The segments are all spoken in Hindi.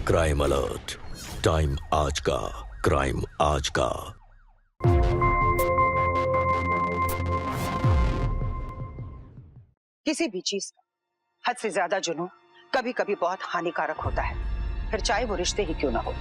क्राइम अलर्ट, टाइम आज का, क्राइम आज का। किसी भी चीज का हद से ज्यादा जुनून कभी कभी बहुत हानिकारक होता है, फिर चाहे वो रिश्ते ही क्यों ना हो।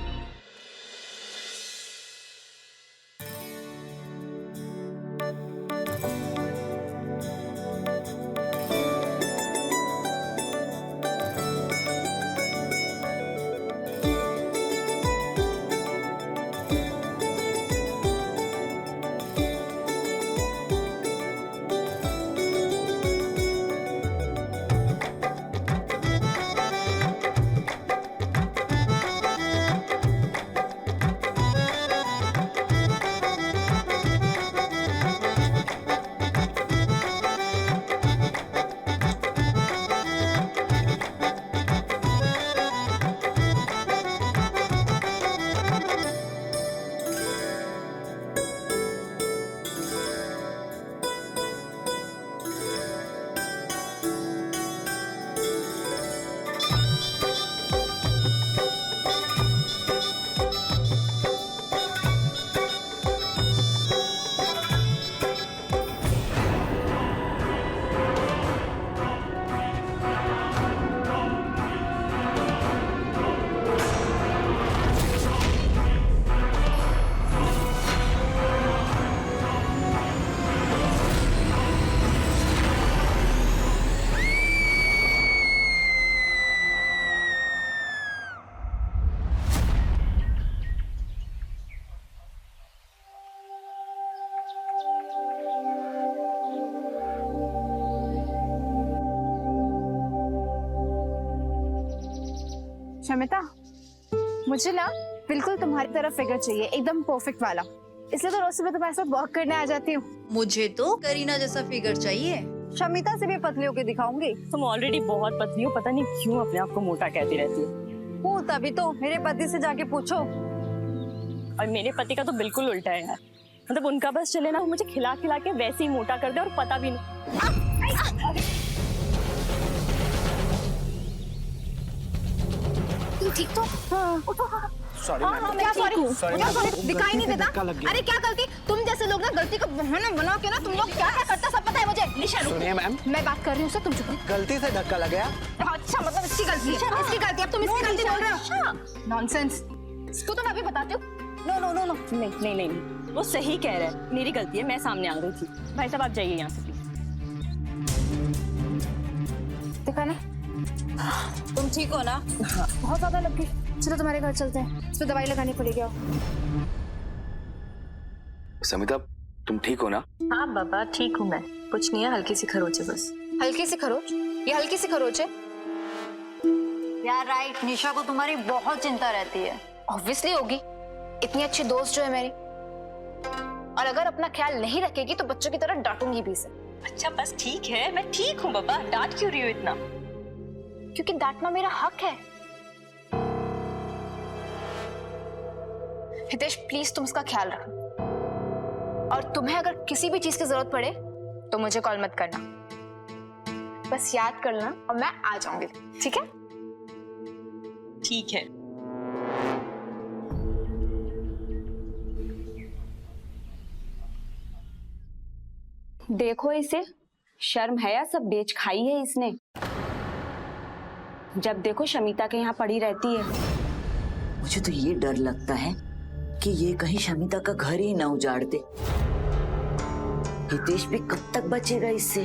शमिता, मुझे ना बिल्कुल तुम्हारी तरह फिगर चाहिए, एकदम परफेक्ट वाला। इसलिए तो रोज सुबह तुम्हारे साथ वॉक करने आ जाती हूँ। मुझे तो करीना जैसा फिगर चाहिए। शमिता से भी पतली होके दिखाऊंगी। तुम ऑलरेडी बहुत पतली हो, पता नहीं क्यों अपने आप को मोटा कहती रहती हो। हूँ तभी तो, मेरे पति से जाके पूछो। और मेरे पति का तो बिल्कुल उल्टा है यार। मतलब उनका बस चले ना, मुझे खिला खिला के वैसे ही मोटा कर दे और पता भी नहीं। ठीक तो? Sorry ma'am. क्या सॉरी? Sorry, क्या मैम। सॉरी? दिखाई नहीं देता? धक्का लग गया। अरे क्या गलती? तुम जैसे लोग ना गलती का बहाना बना के ना तुम लोग क्या क्या करता सब पता है मुझे। निशा रुको। सुनिए मैम, मैं बात कर रही हूँ, तुम चुप रहो। गलती से धक्का लग गया। अच्छा, मतलब इसकी गलती है। इसकी गलती, अब तुम इसकी गलती बोल रहे हो? नॉनसेंस। इसको तो मैं अभी बताती हूँ। नो नो नो नो, नहीं नहीं नहीं, वो सही कह रहा है, मेरी गलती है, मैं सामने आ गई थी। भाई साहब आप जाइए यहाँ से प्लीज। देखा ना, तुम ठीक हो ना? बहुत ज्यादा लग गई। चलो तुम्हारे घर चलते हैं, इस पे दवाई लगानी पड़ेगी। समिता, तुम ठीक हो ना? हाँ बाबा, ठीक हूँ मैं। कुछ नहीं है, हल्की सी खरोच है बस। हल्की सी खरोच? ये हल्की सी खरोच है? यार राइट, निशा को तुम्हारी बहुत चिंता रहती है। ऑब्वियसली होगी, इतनी अच्छी दोस्त जो है मेरी। और अगर अपना ख्याल नहीं रखेगी तो बच्चों की तरह डांटूंगी भी इसे। अच्छा बस ठीक है, मैं ठीक हूँ बाबा, डांट क्यों रही हो इतना? क्योंकि डांटना मेरा हक है। हितेश प्लीज तुम इसका ख्याल रखना, और तुम्हें अगर किसी भी चीज की जरूरत पड़े तो मुझे कॉल मत करना, बस याद कर लेना और मैं आ जाऊंगी, ठीक है? ठीक है। देखो इसे, शर्म है या सब बेच खाई है इसने। जब देखो शमिता के यहाँ पड़ी रहती है। मुझे तो ये डर लगता है कि ये कहीं शमिता का घर ही ना उजाड़ दे। हितेश भी कब तक बचेगा इससे?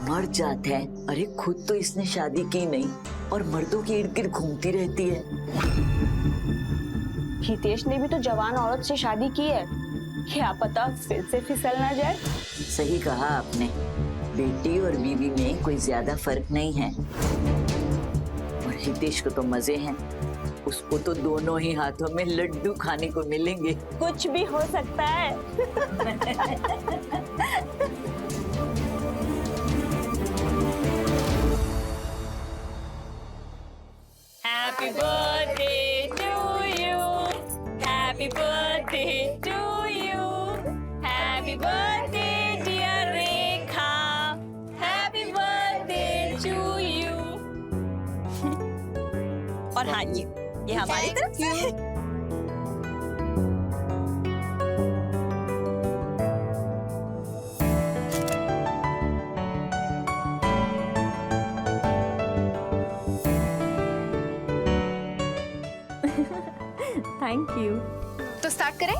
मर जाता है। अरे खुद तो इसने शादी की नहीं और मर्दों के इर्द गिर्द घूमती रहती है। हितेश ने भी तो जवान औरत से शादी की है, क्या पता फिर से फिसल ना जाए। सही कहा आपने, बेटी और बीवी में कोई ज्यादा फर्क नहीं है। और हितेश को तो मजे हैं, उसको तो दोनों ही हाथों में लड्डू खाने को मिलेंगे। कुछ भी हो सकता है। Happy birthday to you. Happy birthday to you. Happy birthday dear Rekha. Happy birthday to you. और हाँ, ये हमारी तरफ से। Thank you. तो स्टार्ट करें?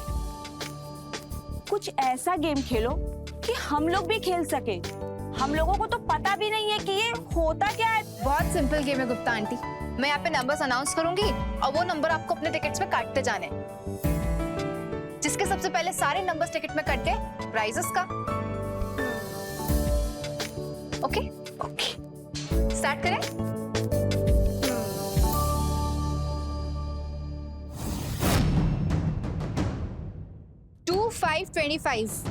कुछ ऐसा गेम खेलो कि हम लोग भी खेल सके। हम लोगों को तो पता भी नहीं है कि ये होता क्या है। बहुत सिंपल गेम है गुप्ता आंटी। मैं यहाँ पे नंबर्स अनाउंस करूंगी और वो नंबर आपको अपने टिकट्स में काटते जाने हैं। जिसके सबसे पहले सारे नंबर्स टिकट में कट गए, प्राइजेस का। ओके ओके, स्टार्ट करें? 2525।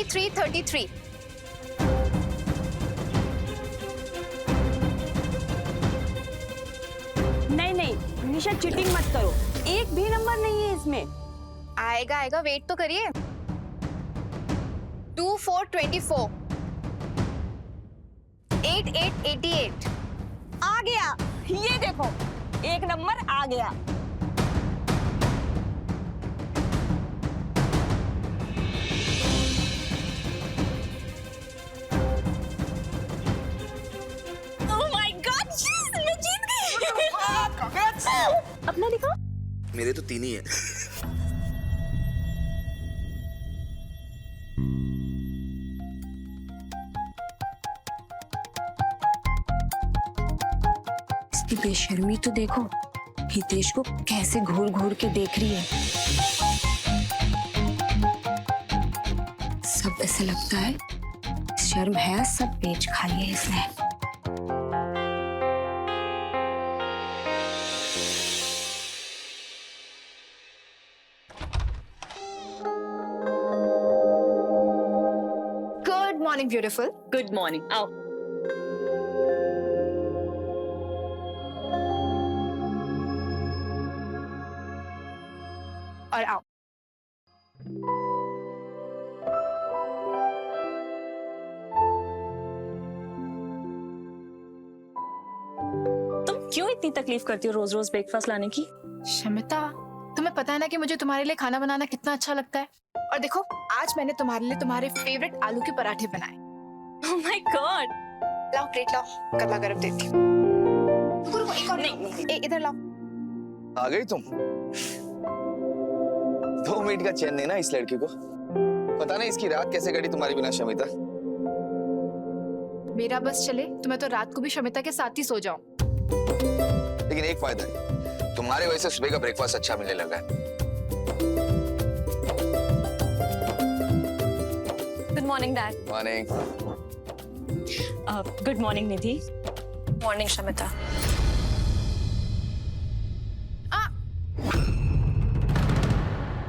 Three 33. नहीं निशा, चीटिंग मत करो। एक भी नंबर नहीं है इसमें। आएगा आएगा, वेट तो करिए। 2424। 8888। आ गया, ये देखो एक नंबर आ गया। ओह माय गॉड, मैं जीत गई। अपना दिखा। मेरे तो 3 ही है। इसकी बेशर्मी तो देखो, हितेश को कैसे घूर घूर के देख रही है। सब ऐसे लगता है शर्म है, सब बेच खाई है इसने। Good morning beautiful. Good morning, आओ। और आओ। तुम क्यों इतनी तकलीफ करती हो रोज रोज ब्रेकफास्ट लाने की? शमिता, तुम्हें पता है ना कि मुझे तुम्हारे लिए खाना बनाना कितना अच्छा लगता है। और देखो, आज मैंने तुम्हारे लिए तुम्हारे फेवरेट आलू के पराठे बनाए। ओह माय गॉड। लाओ प्लेट लाओ, गर्मा गर्म देती हूँ। रुको रुको, एक और नहीं, इधर लाओ। आ गई तुम? 2 मिनट का चैन नहीं ना इस लड़की को। पता नहीं इसकी रात कैसे कटी तुम्हारी बिना शमिता। मेरा बस चले तो मैं तो रात को भी शमिता के साथ ही सो जाऊं। लेकिन एक फायदा है, तुम्हारे वजह से सुबह का ब्रेकफास्ट अच्छा मिलने लगा है। Good morning dad. Morning. Good morning Nidhi. Morning Shamita.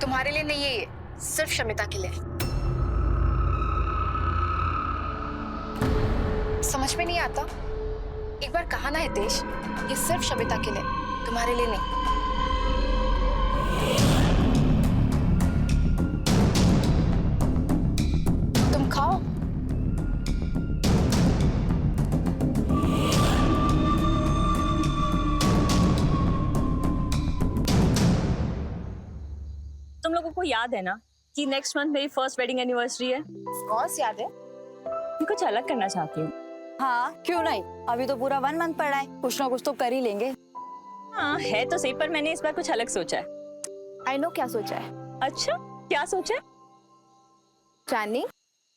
तुम्हारे लिए नहीं है ये, सिर्फ शमिता के लिए। समझ में नहीं आता? एक बार कहा ना हितेश, ये सिर्फ शमिता के लिए, तुम्हारे लिए नहीं। तुम खाओ। तुम लोगों को याद है ना कि नेक्स्ट मंथ मेरी फर्स्ट वेडिंग एनिवर्सरी है? कौन याद है? मैं कुछ अलग करना चाहती हूँ। हाँ क्यों नहीं, अभी तो पूरा 1 मंथ पड़ा है, कुछ ना कुछ तो कर ही लेंगे। हाँ है तो सही, पर मैंने इस बार कुछ अलग सोचा है। आई नो क्या सोचा है। अच्छा, क्या सोचा है? चांदनी।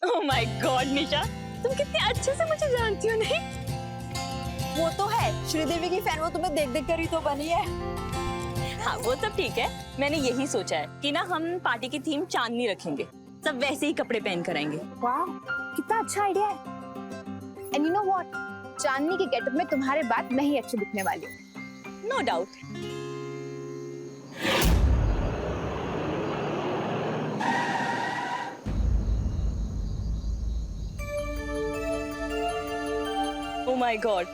ओह माय गॉड निशा, तुम कितने अच्छे से मुझे जानती हो। नहीं वो तो है, श्रीदेवी की फैन, वो तुम्हें देख देख कर ही तो बनी है। हाँ वो सब ठीक है, मैंने यही सोचा है कि ना हम पार्टी की थीम चांदनी रखेंगे, सब वैसे ही कपड़े पहन कर आएंगे। वाह, कितना अच्छा आइडिया है। एंड यू नो व्हाट, चांदनी के गेटअप में तुम्हारे बाद मैं ही अच्छी दिखने वाली हूँ। No doubt. Oh my god,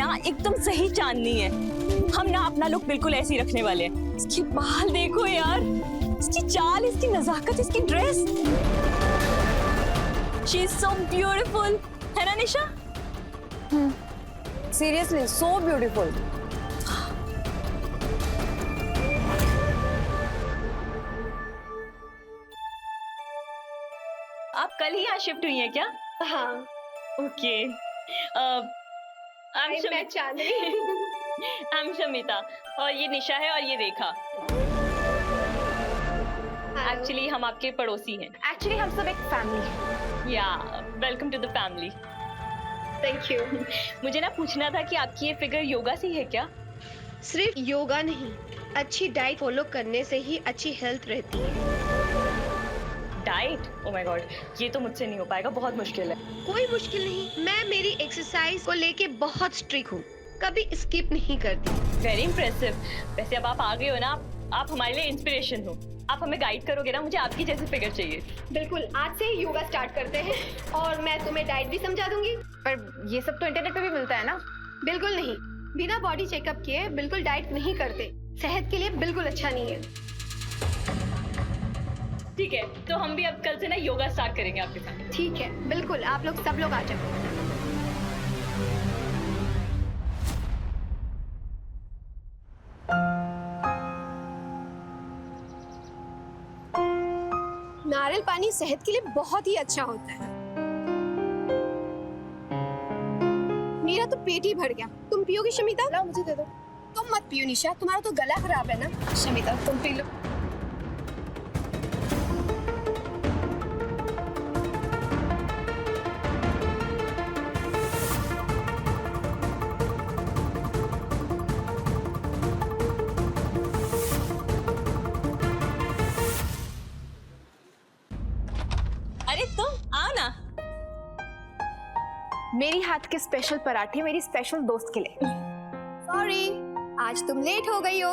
ना एकदम सही चांदनी है। हम ना अपना लुक बिल्कुल ऐसे ही रखने वाले हैं। इसके बाल देखो यार, इसकी चाल, इसकी नजाकत, इसकी dress. She is so beautiful, है ना निशा? Seriously so beautiful. आप कल ही यहाँ शिफ्ट हुई हैं क्या? हाँ, ओके। आई एम शमिता और ये निशा है और ये रेखा। एक्चुअली हम आपके पड़ोसी हैं। एक्चुअली हम सब एक फैमिली। या welcome to the family. Thank you. मुझे ना पूछना था कि आपकी ये फिगर योगा से है क्या? सिर्फ योगा नहीं, अच्छी डाइट फॉलो करने से ही अच्छी हेल्थ रहती है। डाइट? ओह माय गॉड, ये तो मुझसे नहीं हो पाएगा, बहुत मुश्किल है। कोई मुश्किल नहीं, मैं मेरी एक्सरसाइज को लेके बहुत स्ट्रिक्ट हूँ, कभी स्किप नहीं करती। Very impressive. वैसे अब आप आ गए हो ना, आप हमारे लिए इंस्पिरेशन हो। आप हमें गाइड करोगे ना, मुझे आपकी जैसी फिगर चाहिए। बिल्कुल, आज से ही योगा स्टार्ट करते हैं और मैं तुम्हें डाइट भी समझा दूंगी। पर ये सब तो इंटरनेट पे भी मिलता है ना? बिल्कुल नहीं, बिना बॉडी चेकअप किए बिल्कुल डाइट नहीं करते, सेहत के लिए बिल्कुल अच्छा नहीं है। ठीक है, तो हम भी अब कल से ना योगा स्टार्ट करेंगे आपके साथ। ठीक है, बिल्कुल, आप लोग सब लोग आ जाओ। नारियल पानी सेहत के लिए बहुत ही अच्छा होता है। मेरा तो पेट ही भर गया। तुम पियोगी शमिता? ला मुझे दे दो। तुम मत पियो निशा, तुम्हारा तो गला खराब है ना। शमिता तुम पी लो। अरे तुम आओ ना। मेरी हाथ के स्पेशल पराठे मेरी स्पेशल दोस्त के लिए। सॉरी, आज तुम लेट हो गई हो।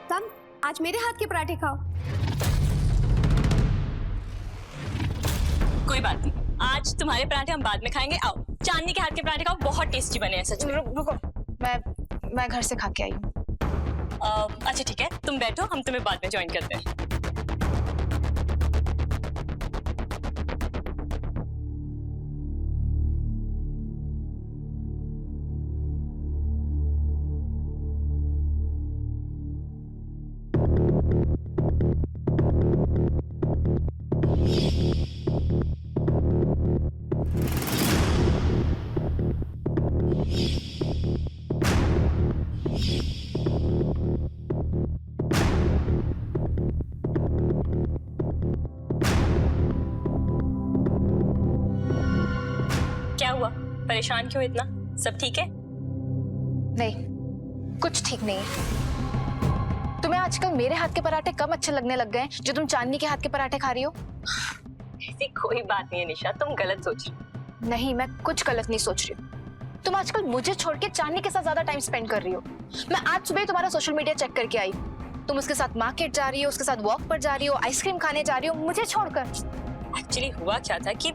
तुम आज मेरे हाथ के पराठे खाओ। कोई बात नहीं, आज तुम्हारे पराठे हम बाद में खाएंगे। आओ, चांदनी के हाथ के पराठे खाओ, बहुत टेस्टी बने हैं सच में। रुको, मैं घर से खा के आई हूँ। अच्छा ठीक है, तुम बैठो, हम तुम्हें बाद में ज्वाइन करते हैं। क्या हुआ, परेशान क्यों इतना? सब ठीक है? नहीं, कुछ ठीक नहीं है। तुम्हें आजकल मेरे हाथ के पराठे कम अच्छे लगने लग गए जो तुम चांदनी के हाथ के पराठे खा रही हो। ऐसी कोई बात नहीं है निशा, तुम गलत सोच रही हो। नहीं, मैं कुछ गलत नहीं सोच रही हूँ। तुम आजकल मुझे छोड़ के चांदनी के साथ ज्यादा टाइम स्पेंड कर रही हो। मैं आज सुबह तुम्हारा सोशल मीडिया चेक करके आई। तुम उसके साथ मार्केट जा रही हो, उसके साथ वॉक पर जा रही हो, आइसक्रीम खाने जा रही हो, मुझे छोड़कर। एक्चुअली हुआ क्या था कि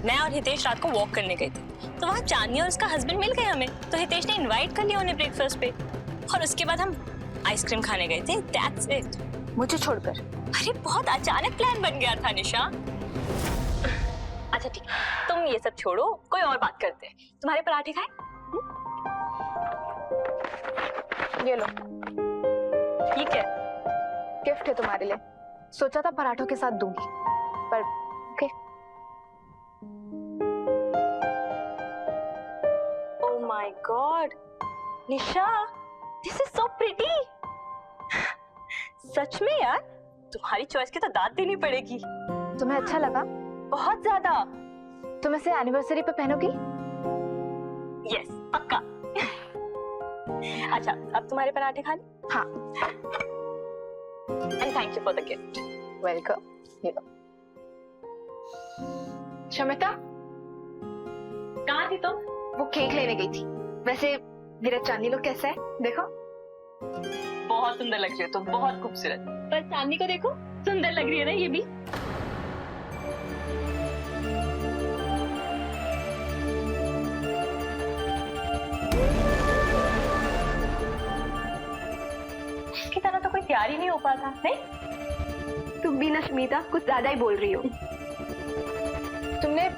मैं और हितेश रात को वॉक करने गए थे, तो वहाँ चांदनी और उसका हस्बैंड मिल गए हमें। तो हितेश ने इनवाइट कर लिया उन्हें ब्रेकफास्ट पे, और उसके बाद हम आइसक्रीम खाने गए थे। That's it. मुझे छोड़कर? अरे बहुत अचानक प्लान बन गया था निशा। अच्छा ठीक है, तुम ये सब छोड़ो, कोई और बात करते हैं। तुम्हारे पराठे खाए? ये लो, ठीक है, गिफ्ट है तुम्हारे लिए। सोचा था पराठों के साथ दूंगी, पर okay. Oh my God Nisha, this is so pretty. सच में यार, तुम्हारी चॉइस की तो दाद देनी पड़ेगी। तुम्हें अच्छा लगा? बहुत ज्यादा। तुम इसे एनिवर्सरी पे पहनोगी? यस, पक्का। अच्छा, अब तुम्हारे पराठे खा ले। हाँ। And thank you for the gift. Welcome. ये लो। शमिता, कहाँ थी तुम? वो केक लेने गई थी। वैसे मेरा चांदनी लोग कैसा है, देखो। बहुत सुंदर लग रही हो तुम, बहुत खूबसूरत। पर चांदनी को देखो, सुंदर लग रही है ना ये भी। तैयार ही नहीं हो पाता नहीं। तुम भी ना स्मिता कुछ ज्यादा ही बोल रही हो। तुमने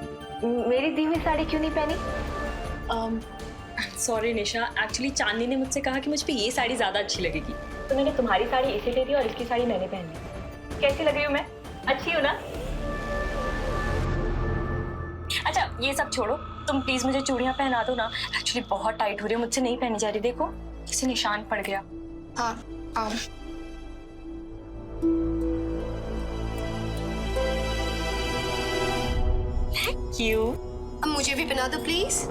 मेरी दी हुई साड़ी क्यों नहीं पहनी? सॉरी निशा, एक्चुअली चांदनी ने मुझसे कहा कि मुझ पे ये साड़ी ज्यादा अच्छी लगेगी, तो मैंने तुम्हारी साड़ी इसे ले दी और इसकी साड़ी मैंने पहन ली। कैसी लग रही हूँ मैं? अच्छी हूँ ना? अच्छा ये सब छोड़ो, तुम प्लीज मुझे चूड़ियां पहना दो ना। एक्चुअली बहुत टाइट हो रही है, मुझसे नहीं पहनी जा रही। देखो किसी निशान पड़ गया। हाँ क्यों? अब मुझे भी बना दो प्लीज।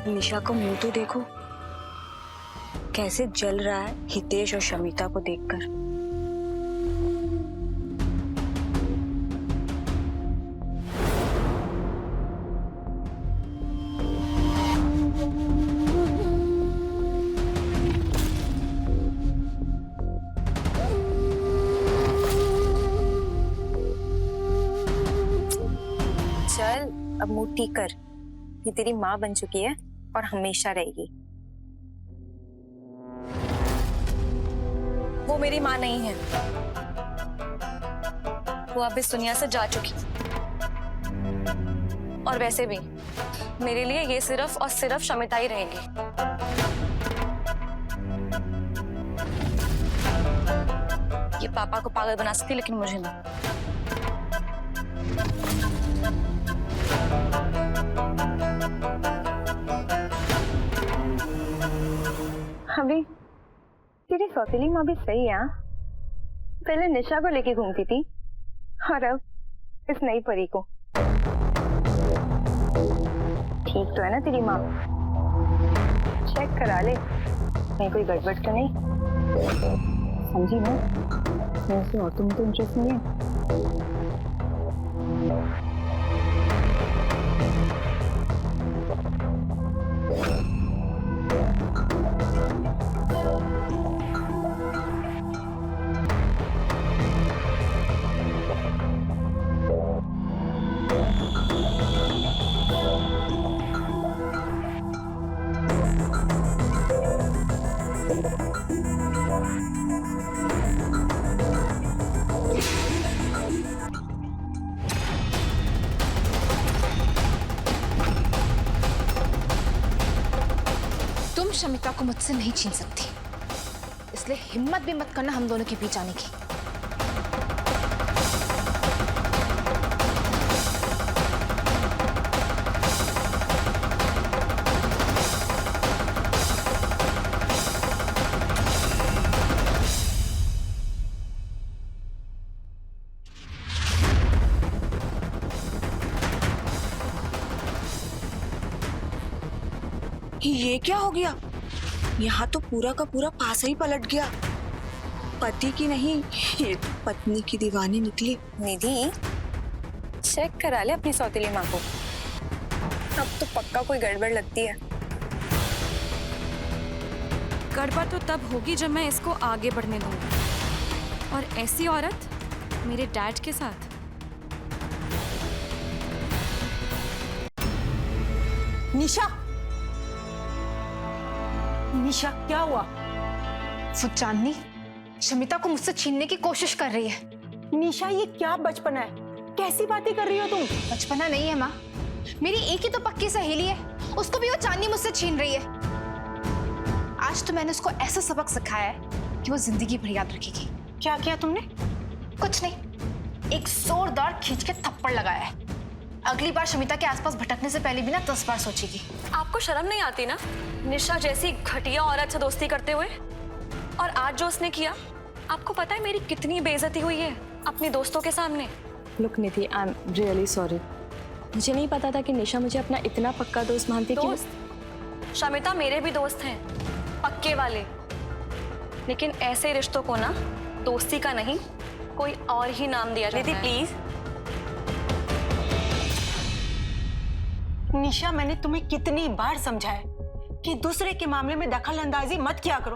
निशा को मुंह तो देखो, कैसे जल रहा है हितेश और शमिता को देखकर। चल अब मुंह ठीक कर, ये तेरी माँ बन चुकी है और हमेशा रहेगी। वो मेरी माँ नहीं है, वो अब इस दुनिया से जा चुकी। और वैसे भी मेरे लिए ये सिर्फ और सिर्फ शमिता ही रहेगी। ये पापा को पागल बना सकती लेकिन मुझे नहीं। अभी तेरी सौतेली माँ भी सही है। पहले निशा को लेके घूमती थी और अब इस नई परी को। ठीक तो है ना तेरी माँ? चेक करा ले कहीं कोई गड़बड़ तो नहीं, समझी ना? वैसे और तुम तो इंटरेस्ट नहीं है। तुम शमिता को मुझसे नहीं छीन सकती, इसलिए हिम्मत भी मत करना हम दोनों के बीच आने की। ये क्या हो गया? यहाँ तो पूरा का पूरा पासा ही पलट गया। पति की नहीं, ये पत्नी की दीवानी निकली। निधि चेक करा ले अपनी सौतेली माँ को, अब तो पक्का कोई गड़बड़ लगती है। गड़बड़ तो तब होगी जब मैं इसको आगे बढ़ने दूंगी, और ऐसी औरत मेरे डैड के साथ। निशा, निशा क्या हुआ? वो चांदनी शमिता को मुझसे छीनने की कोशिश कर रही है। निशा ये क्या बचपना है, कैसी बातें कर रही हो तुम? बचपना नहीं है माँ, मेरी एक ही तो पक्की सहेली है, उसको भी वो चांदनी मुझसे छीन रही है। आज तो मैंने उसको ऐसा सबक सिखाया है कि वो जिंदगी भर याद रखेगी। क्या किया तुमने? कुछ नहीं, एक जोरदार खींच के थप्पड़ लगाया है। अगली बार शमिता के आसपास भटकने से पहले भी ना 10 बार सोचेगी। आपको शर्म नहीं आती ना निशा जैसी घटिया औरत से दोस्ती करते हुए? और आज जो उसने किया, आपको पता है मेरी कितनी बेइज्जती हुई है अपने दोस्तों के सामने। Look Nidhi, I am really sorry. मुझे नहीं पता था कि निशा मुझे अपना इतना पक्का दोस्त मानती है। दोस्त? शमिता मेरे भी दोस्त हैं, पक्के वाले। लेकिन ऐसे रिश्तों को ना दोस्ती का नहीं, कोई और ही नाम दिया जाता है। प्लीज। निशा, मैंने तुम्हें कितनी बार समझाया कि दूसरे के मामले में दखल अंदाजी मत किया करो।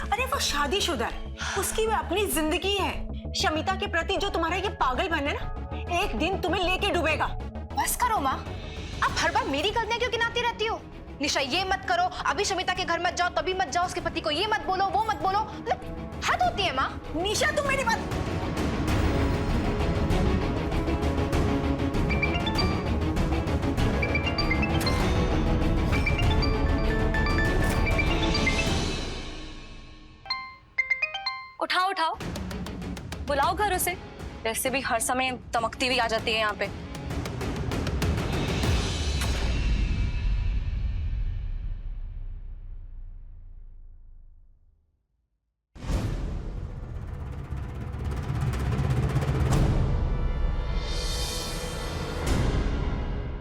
अरे वो शादीशुदा है, उसकी भी अपनी जिंदगी है। शमिता के प्रति जो तुम्हारा ये पागलपन है ना, एक दिन तुम्हें लेके डूबेगा। बस करो माँ, आप हर बार मेरी गलतियां क्यों गिनाती रहती हो? निशा ये मत करो, अभी शमिता के घर मत जाओ, तभी मत जाओ, उसके पति को ये मत बोलो, वो मत बोलो। हद होती है माँ। निशा तुम मेरी बात। उठाओ उठाओ, बुलाओ घर उसे। वैसे भी हर समय तमकती हुई आ जाती है यहाँ पे।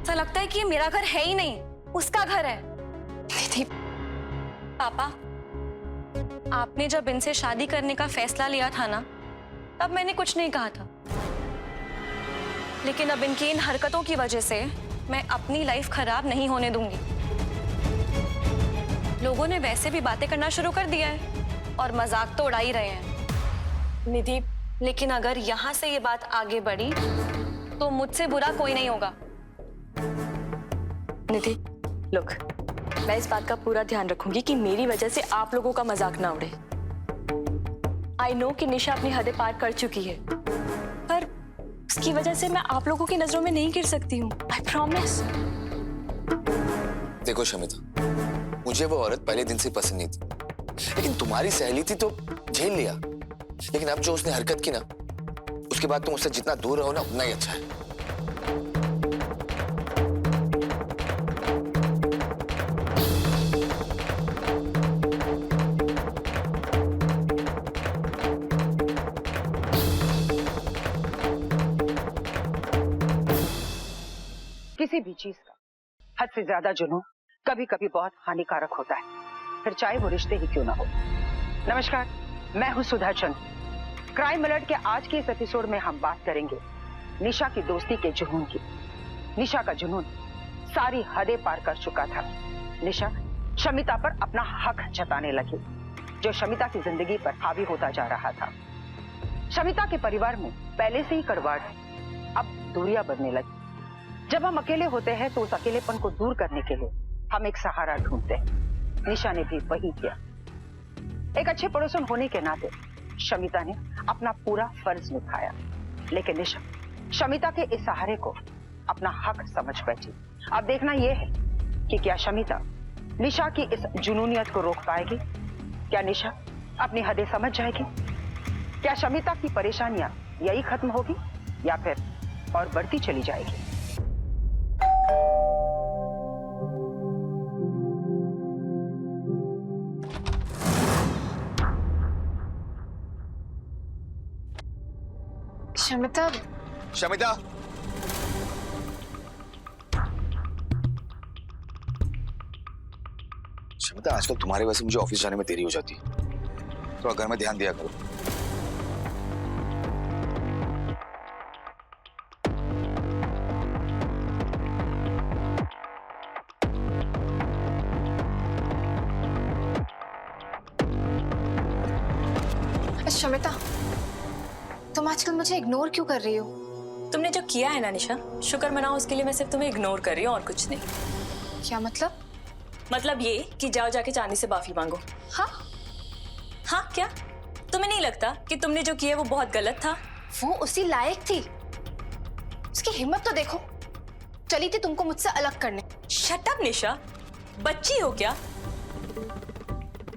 ऐसा लगता है कि ये मेरा घर है ही नहीं, उसका घर है। दीदी, पापा, आपने जब इनसे शादी करने का फैसला लिया था ना, तब मैंने कुछ नहीं कहा था। लेकिन अब इनकी इन हरकतों की वजह से मैं अपनी लाइफ खराब नहीं होने दूंगी। लोगों ने वैसे भी बातें करना शुरू कर दिया है और मजाक तो उड़ा ही रहे हैं। निधि, लेकिन अगर यहाँ से ये बात आगे बढ़ी तो मुझसे बुरा कोई नहीं होगा। निधि, लुक, मैं इस बात का पूरा ध्यान रखूंगी कि मेरी वजह से आप लोगों का मजाक ना उड़े। आई नो कि निशा अपनी हदें पार कर चुकी है, पर उसकी वजह से मैं आप लोगों की नजरों में नहीं गिर सकती हूँ। I promise. देखो शमिता, मुझे वो औरत पहले दिन से पसंद नहीं थी, लेकिन तुम्हारी सहेली थी तो झेल लिया। लेकिन अब जो उसने हरकत की ना, उसके बाद तुम उससे जितना दूर रहो ना, उतना ही अच्छा है। किसी भी चीज का हद से ज्यादा जुनून कभी कभी बहुत हानिकारक होता है, फिर चाहे वो रिश्ते ही क्यों ना हो। नमस्कार, मैं हूं सुधा चंद। क्राइम अलर्ट के आज के इस एपिसोड में हम बात करेंगे निशा की दोस्ती के जुनून की। निशा का जुनून सारी हदें पार कर चुका था। निशा शमिता पर अपना हक जताने लगी, जो शमिता की जिंदगी पर हावी होता जा रहा था। शमिता के परिवार में पहले से ही कड़वाहट है, अब दूरियां बढ़ने लगी। जब हम अकेले होते हैं तो उस अकेलेपन को दूर करने के लिए हम एक सहारा ढूंढते हैं। निशा ने भी वही किया। एक अच्छे पड़ोसन होने के नाते शमिता ने अपना पूरा फर्ज निभाया, लेकिन निशा शमिता के इस सहारे को अपना हक समझ बैठी। अब देखना यह है कि क्या शमिता निशा की इस जुनूनियत को रोक पाएगी? क्या निशा अपनी हदें समझ जाएगी? क्या शमिता की परेशानियां यही खत्म होगी या फिर और बढ़ती चली जाएगी? शमिता, शमिता, शमिता, आजकल तुम्हारी वजह से मुझे ऑफिस जाने में देरी हो जाती है, तो घर में ध्यान दिया करो। शमिता, तुम आजकल मुझे इग्नोर क्यों कर रही हो? तुमने जो किया है ना निशा, शुक्र मनाओ उसके लिए। मैं सिर्फ तुम्हें इग्नोर कर रही हूँ और कुछ नहीं। क्या मतलब? मतलब ये कि जाओ जाके चांदी से माफी मांगो। हाँ? हाँ क्या? तुम्हें नहीं लगता कि तुमने जो किया वो बहुत गलत था? वो उसी लायक थी। उसकी हिम्मत तो देखो, चली थी तुमको मुझसे अलग करने। शट अप निशा, बच्ची हो क्या?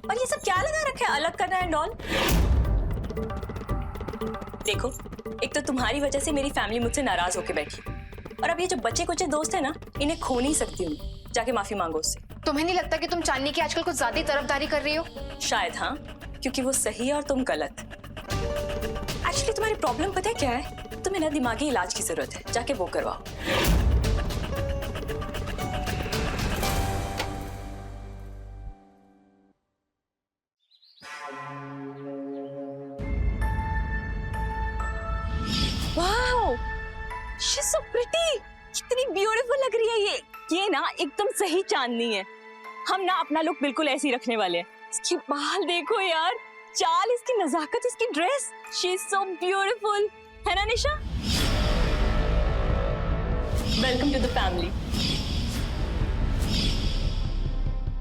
और ये सब क्या लगा रखा है, अलग करना एंड ऑल? देखो, एक तो तुम्हारी वजह से मेरी फैमिली मुझसे नाराज होके बैठी, और अब ये जो बच्चे कुछ दोस्त है ना, इन्हें खो नहीं सकती हूँ। जाके माफी मांगो उससे। तुम्हें नहीं लगता कि तुम चांदनी की आजकल कुछ ज्यादा तरफदारी कर रही हो? शायद हाँ, क्योंकि वो सही है और तुम गलत। एक्चुअली तुम्हारी प्रॉब्लम पता है क्या है? तुम्हें ना दिमागी इलाज की जरूरत है, जाके वो करवाओ। Wow, she is so pretty. कितनी ब्यूटीफुल लग रही है ये ना एकदम सही चांदनी है। हम ना अपना लुक बिल्कुल ऐसे ही रखने वाले हैं। इसके बाल देखो यार, चाल, इसकी नजाकत, इसकी dress, she is so beautiful, है ना Nisha? Welcome to the family.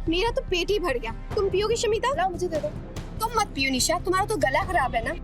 मेरा तो पेट ही भर गया। तुम पियोगी शमिता? लाओ मुझे दे दो। तुम मत पियो निशा, तुम्हारा तो गला खराब है ना।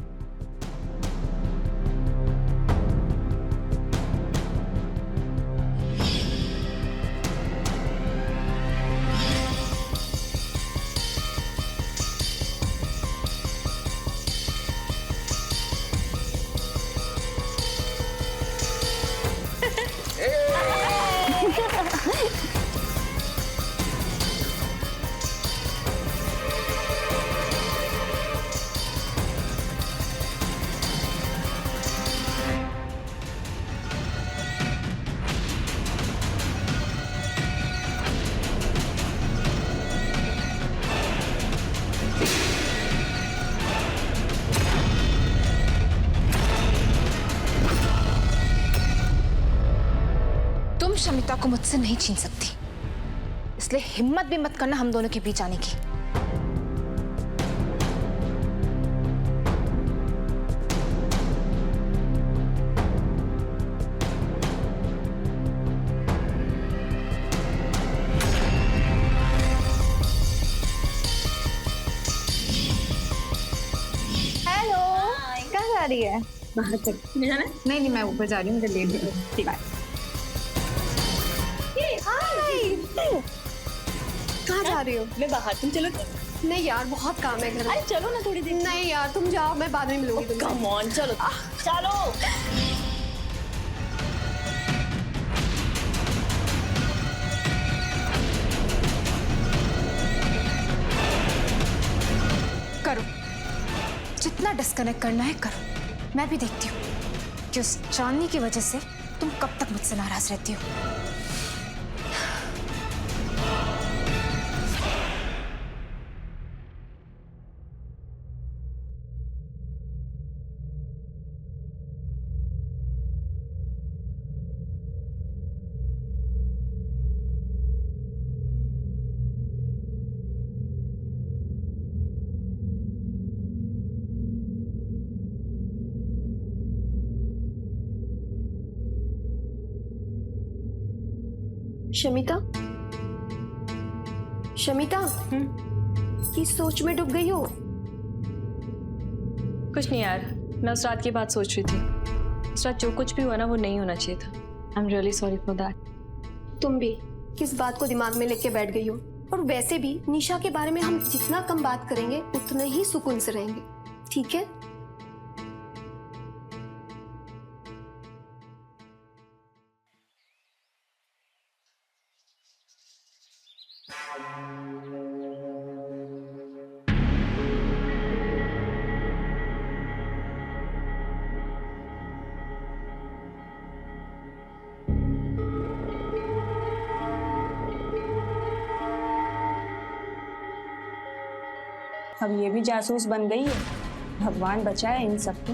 तुम शमिता को मुझसे नहीं छीन सकती, इसलिए हिम्मत भी मत करना हम दोनों के बीच आने की। हेलो, कहाँ जा रही है? बाहर तक नहीं, मैं ऊपर जा रही हूँ, मुझे लेट हो। ठीक है। कहाँ जा रही हो? मैं बाहर, तुम चलो। नहीं यार, बहुत काम है घर में। अरे चलो ना थोड़ी देर। नहीं यार, तुम जाओ, मैं बाद में मिलूंगी तुमसे। कम ऑन, चलो चलो। करो, जितना डिस्कनेक्ट करना है करो। मैं भी देखती हूँ कि उस चांदनी की वजह से तुम कब तक मुझसे नाराज रहती हो। शमिता, शमिता, किस सोच में डूब गई हो? कुछ नहीं यार, मैं उस रात की बात सोच रही थी। उस रात जो कुछ भी हुआ ना, वो नहीं होना चाहिए था। I am really sorry for that. तुम भी किस बात को दिमाग में लेके बैठ गई हो? और वैसे भी निशा के बारे में हम जितना कम बात करेंगे उतना ही सुकून से रहेंगे, ठीक है? अब ये भी जासूस बन गई है। भगवान बचाए इन सबको।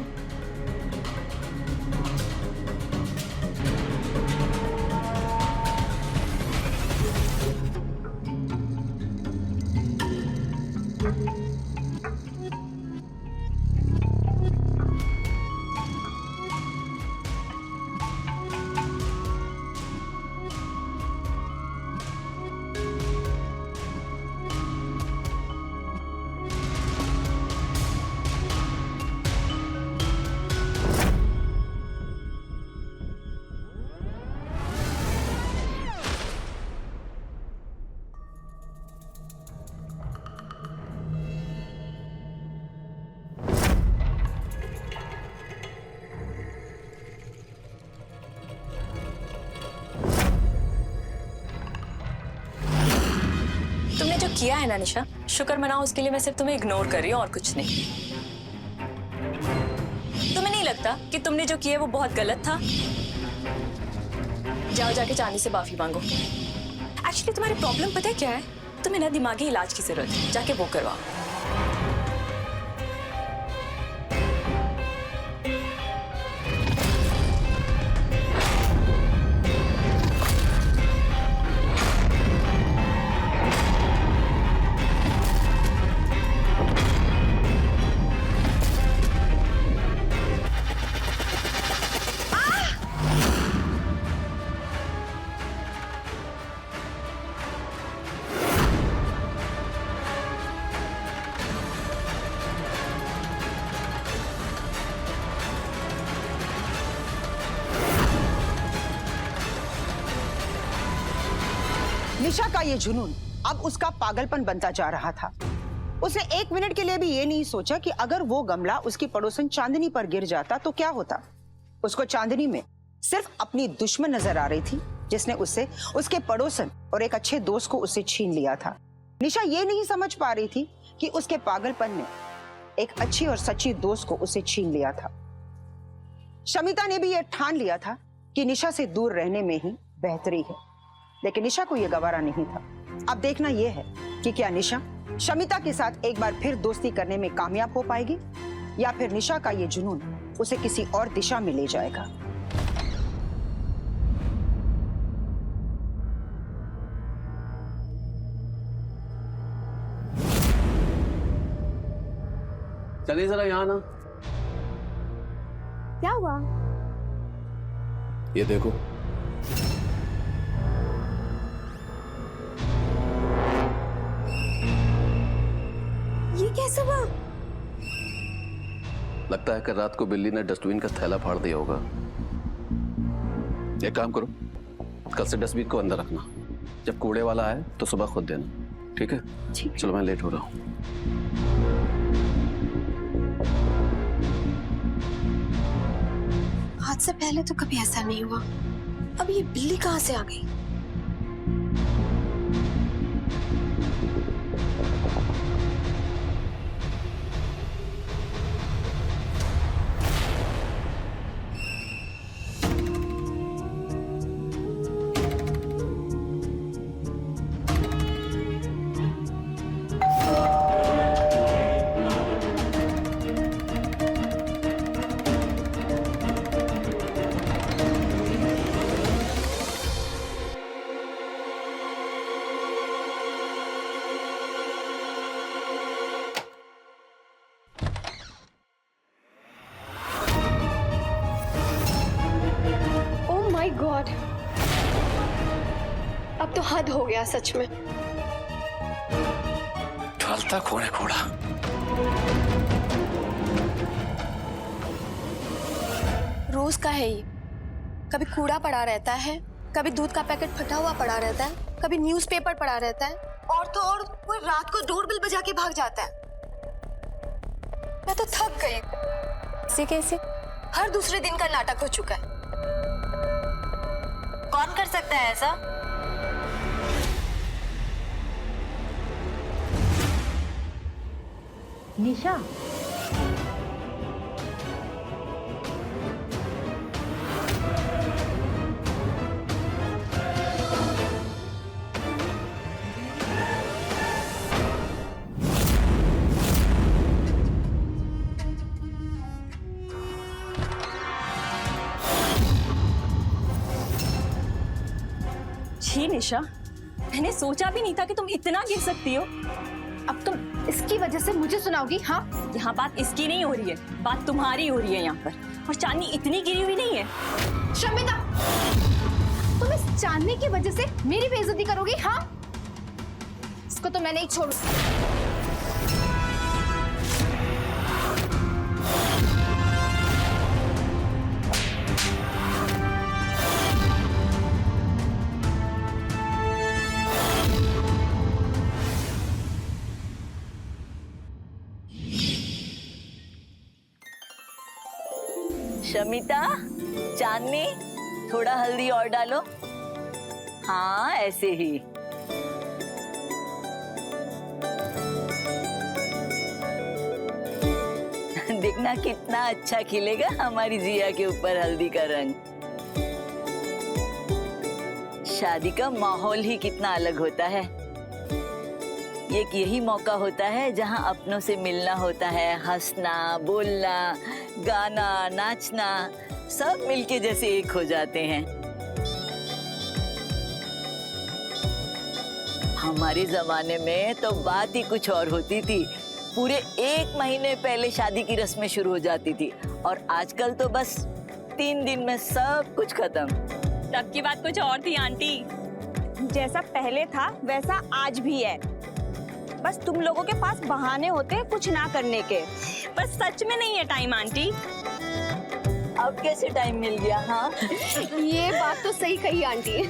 किया है ना निशा, शुक्र मनाओ उसके लिए। मैं सिर्फ तुम्हें इग्नोर कर रही हूँ और कुछ नहीं। तुम्हें नहीं लगता कि तुमने जो किया वो बहुत गलत था? जाओ जाके चांदी से माफी मांगो। एक्चुअली तुम्हारी प्रॉब्लम पता है क्या है? तुम्हें ना दिमागी इलाज की जरूरत है, जाके वो करवाओ। निशा का ये जुनून अब उसका पागलपन बनता जा रहा था। उसने 1 मिनट के लिए भी ये नहीं सोचा कि अगर वो गमला उसकी पड़ोसन चांदनी पर गिर जाता तो क्या होता। उसको चांदनी में सिर्फ अपनी दुश्मन नजर आ रही थी, जिसने उससे उसके पड़ोसन और एक अच्छे दोस्त को उससे छीन लिया था। निशा ये नहीं समझ पा रही थी कि उसके पागलपन ने एक अच्छी और सच्ची दोस्त को उससे छीन लिया था। शमिता ने भी यह ठान लिया था कि निशा से दूर रहने में ही बेहतरी है, लेकिन निशा को यह गवारा नहीं था। अब देखना यह है कि क्या निशा शमिता के साथ एक बार फिर दोस्ती करने में कामयाब हो पाएगी या फिर निशा का ये जुनून उसे किसी और दिशा में ले जाएगा। चलिए जरा यहाँ ना। क्या हुआ? ये देखो, ये कैसे हुआ? लगता है कि रात को बिल्ली ने डस्टबिन का थैला फाड़ दिया होगा। एक काम करो, कल से डस्टबिन को अंदर रखना। जब कूड़े वाला आए तो सुबह खुद देना, ठीक है? चलो मैं लेट हो रहा हूँ। आज से पहले तो कभी ऐसा नहीं हुआ। अब ये बिल्ली कहाँ से आ गई? गॉड, अब तो हद हो गया सच में। ढलता कौन है घोड़ा? रोज का है ये। कभी कूड़ा पड़ा रहता है, कभी दूध का पैकेट फटा हुआ पड़ा रहता है, कभी न्यूज़पेपर पड़ा रहता है, और तो और कोई रात को डोरबेल बजा के भाग जाता है। मैं तो थक गई। ऐसे कैसे? हर दूसरे दिन का नाटक हो चुका है। कौन कर सकता है ऐसा? निशा, जी निशा, मैंने सोचा भी नहीं था कि तुम इतना गिर सकती हो। अब तुम इसकी वजह से मुझे सुनाओगी? हाँ, यहाँ बात इसकी नहीं हो रही है, बात तुम्हारी हो रही है यहाँ पर। और चांदनी इतनी गिरी हुई नहीं है। शमिता, तुम इस चांदनी की वजह से मेरी बेइज्जती करोगी? हाँ, इसको तो मैं नहीं छोड़ू। शमिता, चांदनी, थोड़ा हल्दी और डालो। हाँ, ऐसे ही। देखना कितना अच्छा खिलेगा हमारी जिया के ऊपर हल्दी का रंग। शादी का माहौल ही कितना अलग होता है। एक यही मौका होता है जहां अपनों से मिलना होता है, हंसना, बोलना, गाना, नाचना, सब मिलके जैसे एक हो जाते हैं। हमारे जमाने में तो बात ही कुछ और होती थी। पूरे 1 महीने पहले शादी की रस्में शुरू हो जाती थी और आजकल तो बस 3 दिन में सब कुछ खत्म। तब की बात कुछ और थी आंटी। जैसा पहले था वैसा आज भी है, बस तुम लोगों के पास बहाने होते हैं कुछ ना करने के। पर सच में नहीं है टाइम आंटी। अब कैसे टाइम मिल गया? हाँ ये बात तो सही कही आंटी।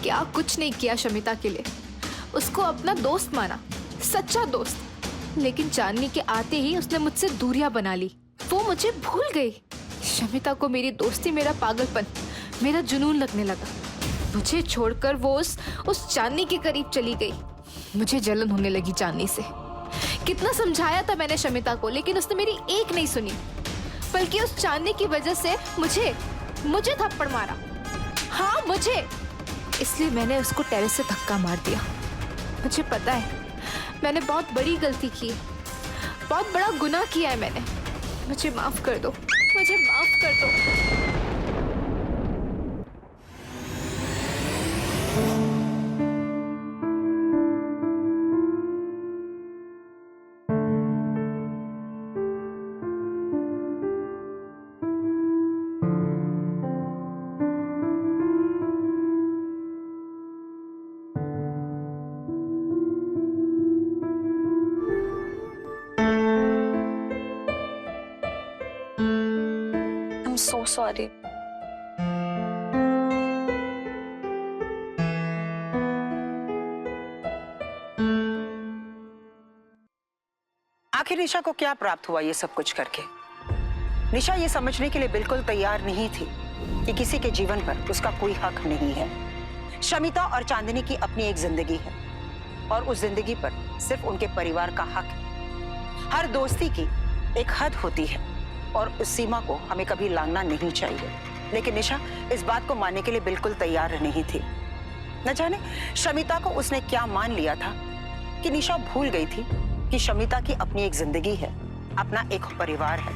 क्या कुछ नहीं किया शमिता के लिए, उसको अपना दोस्त माना, सच्चा दोस्त। लेकिन चांदनी के आते ही उसने मुझसे दूरियां बना ली, वो मुझे भूल गई। शमिता को मेरी दोस्ती, मेरा पागलपन, मेरा जुनून लगने लगा। मुझे छोड़कर वो उस चांदनी के करीब चली गई। मुझे जलन होने लगी चांदनी से। कितना समझाया था मैंने शमिता को, लेकिन उसने मेरी एक नहीं सुनी, बल्कि उस चांदनी की वजह से मुझे थप्पड़ मारा। हाँ मुझे, इसलिए मैंने उसको टेरेस से धक्का मार दिया। मुझे पता है मैंने बहुत बड़ी गलती की है, बहुत बड़ा गुनाह किया है मैंने। मुझे माफ कर दो, मुझे माफ कर दो। so sorry. आखिर निशा को क्या प्राप्त हुआ ये सब कुछ करके? निशा ये समझने के लिए बिल्कुल तैयार नहीं थी कि किसी के जीवन पर उसका कोई हक नहीं है। शमिता और चांदनी की अपनी एक जिंदगी है और उस जिंदगी पर सिर्फ उनके परिवार का हक है। हर दोस्ती की एक हद होती है और उस सीमा को हमें कभी लांघना नहीं चाहिए। लेकिन निशा इस बात को मानने के लिए बिल्कुल तैयार नहीं थी। न जाने शमिता को उसने क्या मान लिया था कि निशा भूल गई थी कि शमिता की अपनी एक जिंदगी है, अपना एक परिवार है।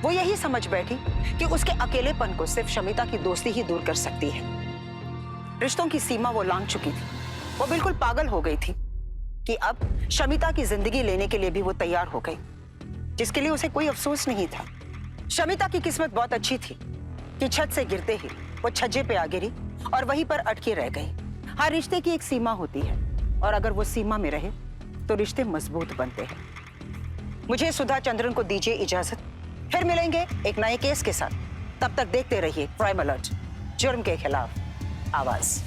वो यही समझ बैठी कि उसके अकेलेपन को सिर्फ शमिता की दोस्ती ही दूर कर सकती है। रिश्तों की सीमा वो लांघ चुकी थी, वो बिल्कुल पागल हो गई थी। कि अब शमिता की जिंदगी लेने के लिए भी वो तैयार हो गई, जिसके लिए उसे कोई अफसोस नहीं था। शमिता की किस्मत बहुत अच्छी थी कि छत से गिरते ही वो छज्जे पे आ गिरी और वहीं पर अटके रह गई। हर रिश्ते की एक सीमा होती है और अगर वो सीमा में रहे तो रिश्ते मजबूत बनते हैं। मुझे सुधा चंद्रन को दीजिए इजाजत, फिर मिलेंगे एक नए केस के साथ। तब तक देखते रहिए क्राइम अलर्ट, जुर्म के खिलाफ आवाज।